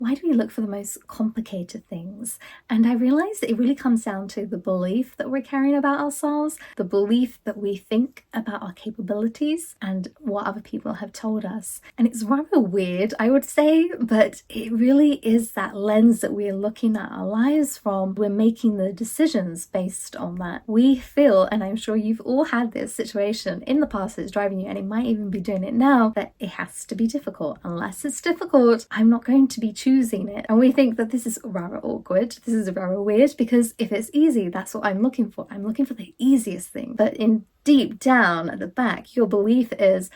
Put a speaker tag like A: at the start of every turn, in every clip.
A: Why do we look for the most complicated things? And I realized that it really comes down to the belief that we're carrying about ourselves, the belief that we think about our capabilities and what other people have told us. And it's rather weird, I would say, but it really is that lens that we're looking at our lives from. We're making the decisions based on that. We feel, and I'm sure you've all had this situation in the past that's driving you, and it might even be doing it now, that it has to be difficult. Unless it's difficult, I'm not going to be choosing it. And we think that this is rather awkward, this is rather weird, because if it's easy, that's what I'm looking for. I'm looking for the easiest thing. But in deep down at the back, your belief is,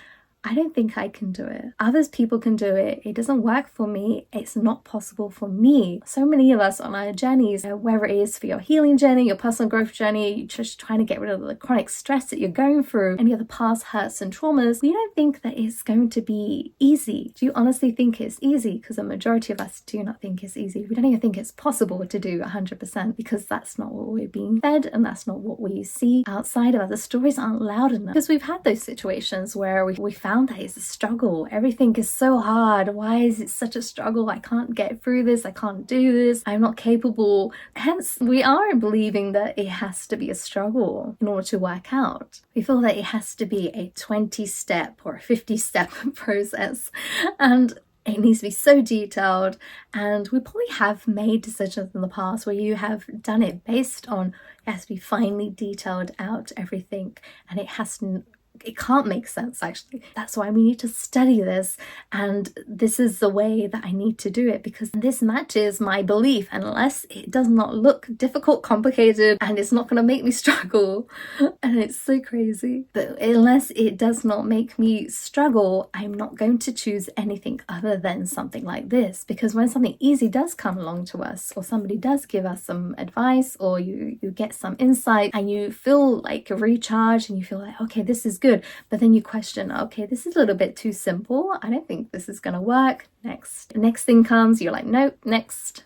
A: I don't think I can do it. Others people can do it. It doesn't work for me. It's not possible for me. So many of us on our journeys, whether it is for your healing journey, your personal growth journey, you're just trying to get rid of the chronic stress that you're going through, any of the past hurts and traumas, we don't think that it's going to be easy. Do you honestly think it's easy? Because the majority of us do not think it's easy. We don't even think it's possible to do 100%, because that's not what we're being fed and that's not what we see outside of us. The stories aren't loud enough, because we've had those situations where we found that it's a struggle. Everything is so hard. Why is it such a struggle? I can't get through this. I can't do this. I'm not capable. Hence, we are believing that it has to be a struggle in order to work out. We feel that it has to be a 20-step or a 50-step process. And it needs to be so detailed, and we probably have made decisions in the past where you have done it based on it has to be finely detailed out everything, and it can't make sense actually. That's why we need to study this, and this is the way that I need to do it, because this matches my belief. Unless it does not look difficult, complicated, and it's not going to make me struggle, and it's so crazy, but unless it does not make me struggle, I'm not going to choose anything other than something like this. Because when something easy does come along to us, or somebody does give us some advice, or you get some insight and you feel like recharged and you feel like, okay, this is good, but then you question, okay, this is a little bit too simple. I don't think this is going to work. Next thing comes, you're like, nope, next,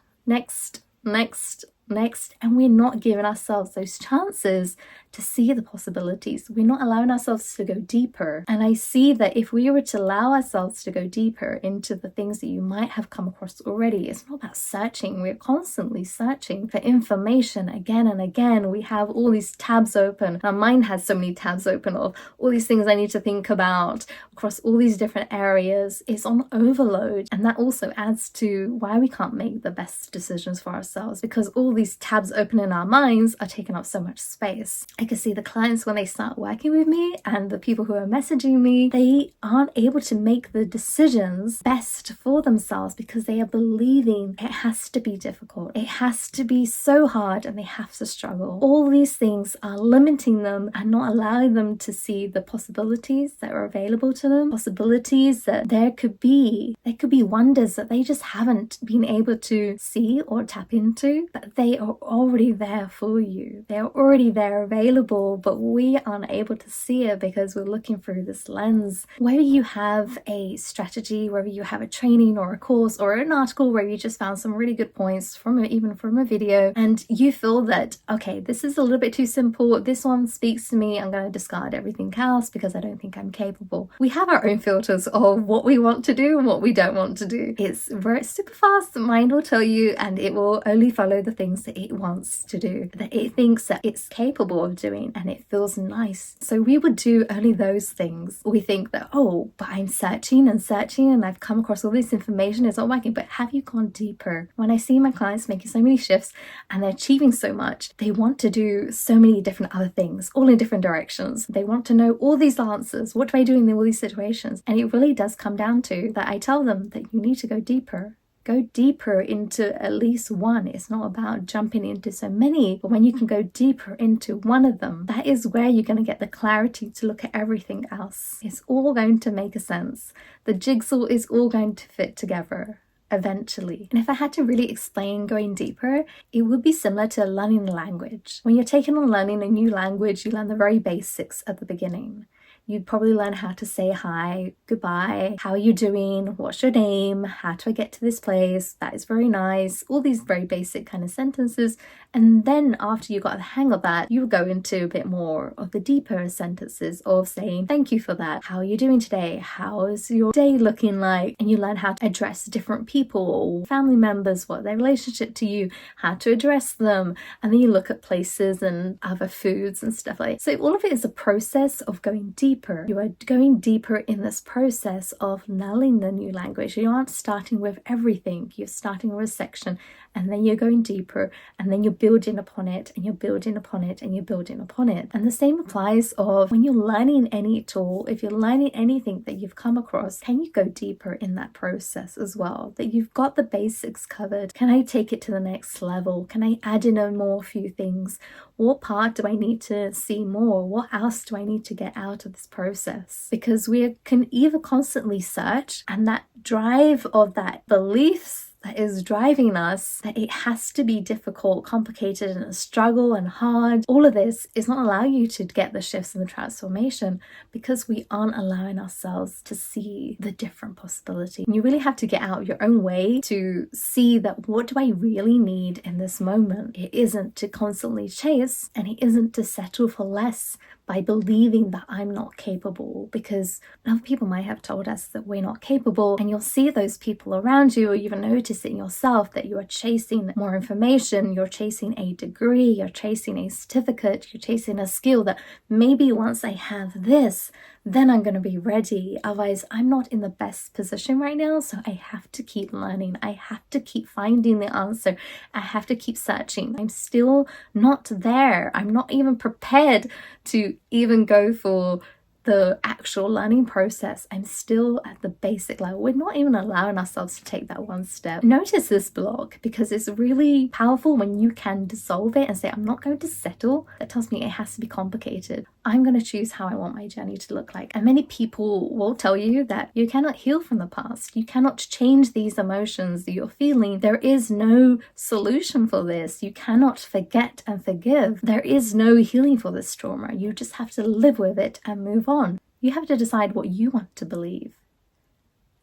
A: and we're not giving ourselves those chances to see the possibilities. We're not allowing ourselves to go deeper. And I see that if we were to allow ourselves to go deeper into the things that you might have come across already, it's not about searching. We're constantly searching for information again and again. We have all these tabs open. Our mind has so many tabs open of all these things I need to think about across all these different areas. It's on overload. And that also adds to why we can't make the best decisions for ourselves, because all these tabs open in our minds are taking up so much space. I can see the clients when they start working with me and the people who are messaging me, they aren't able to make the decisions best for themselves because they are believing it has to be difficult. It has to be so hard and they have to struggle. All these things are limiting them and not allowing them to see the possibilities that are available to them, possibilities that there could be wonders that they just haven't been able to see or tap into, but they are already there for you. They're already there available, but we aren't able to see it because we're looking through this lens. Whether you have a strategy, whether you have a training or a course or an article where you just found some really good points even from a video, and you feel that, okay, this is a little bit too simple, this one speaks to me, I'm going to discard everything else because I don't think I'm capable. We have our own filters of what we want to do and what we don't want to do. It's super fast. The mind will tell you, and it will only follow the things that it wants to do, that it thinks that it's capable of doing, and it feels nice. So we would do only those things. We think that, oh, but I'm searching and I've come across all this information, it's not working. But have you gone deeper? When I see my clients making so many shifts and they're achieving so much, they want to do so many different other things, all in different directions. They want to know all these answers. What do I do in all these situations? And it really does come down to that I tell them that you need to go deeper. Go deeper into at least one. It's not about jumping into so many, but when you can go deeper into one of them, that is where you're going to get the clarity to look at everything else. It's all going to make a sense. The jigsaw is all going to fit together eventually. And if I had to really explain going deeper, it would be similar to learning a language. When you're taking on learning a new language, you learn the very basics at the beginning. You'd probably learn how to say hi, goodbye, how are you doing, what's your name, how do I get to this place, that is very nice, all these very basic kind of sentences. And then after you got the hang of that, you would go into a bit more of the deeper sentences of saying thank you for that, how are you doing today, how is your day looking like, and you learn how to address different people, family members, what their relationship to you, how to address them, and then you look at places and other foods and stuff like that. So all of it is a process of going deeper. You are going deeper in this process of learning the new language. You aren't starting with everything, you're starting with a section, and then you're going deeper, and then you're building upon it, and you're building upon it, and you're building upon it. And the same applies of when you're learning any tool, if you're learning anything that you've come across, can you go deeper in that process as well? That you've got the basics covered. Can I take it to the next level? Can I add in a more few things? What part do I need to see more? What else do I need to get out of this process? Because we can either constantly search, and that drive of that beliefs that is driving us, that it has to be difficult, complicated, and a struggle and hard. All of this is not allowing you to get the shifts and the transformation because we aren't allowing ourselves to see the different possibility. And you really have to get out of your own way to see that what do I really need in this moment? It isn't to constantly chase, and it isn't to settle for less by believing that I'm not capable, because other people might have told us that we're not capable, and you'll see those people around you, or even notice it in yourself that you are chasing more information, you're chasing a degree, you're chasing a certificate, you're chasing a skill that maybe once I have this, then I'm going to be ready. Otherwise, I'm not in the best position right now, so I have to keep learning. I have to keep finding the answer. I have to keep searching. I'm still not there. I'm not even prepared to even go for the actual learning process. I'm still at the basic level. We're not even allowing ourselves to take that one step. Notice this block, because it's really powerful when you can dissolve it and say, I'm not going to settle. That tells me it has to be complicated. I'm going to choose how I want my journey to look like. And many people will tell you that you cannot heal from the past. You cannot change these emotions that you're feeling. There is no solution for this. You cannot forget and forgive. There is no healing for this trauma. You just have to live with it and move on. You have to decide what you want to believe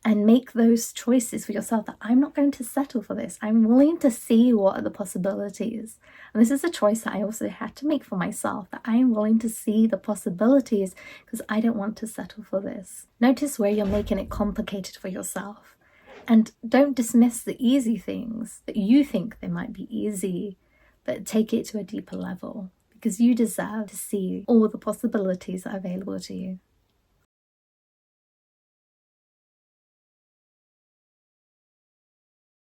A: and make those choices for yourself, that I'm not going to settle for this. I'm willing to see what are the possibilities. And this is a choice that I also had to make for myself, that I am willing to see the possibilities because I don't want to settle for this. Notice where you're making it complicated for yourself. And don't dismiss the easy things that you think they might be easy, but take it to a deeper level, because you deserve to see all the possibilities that are available to you.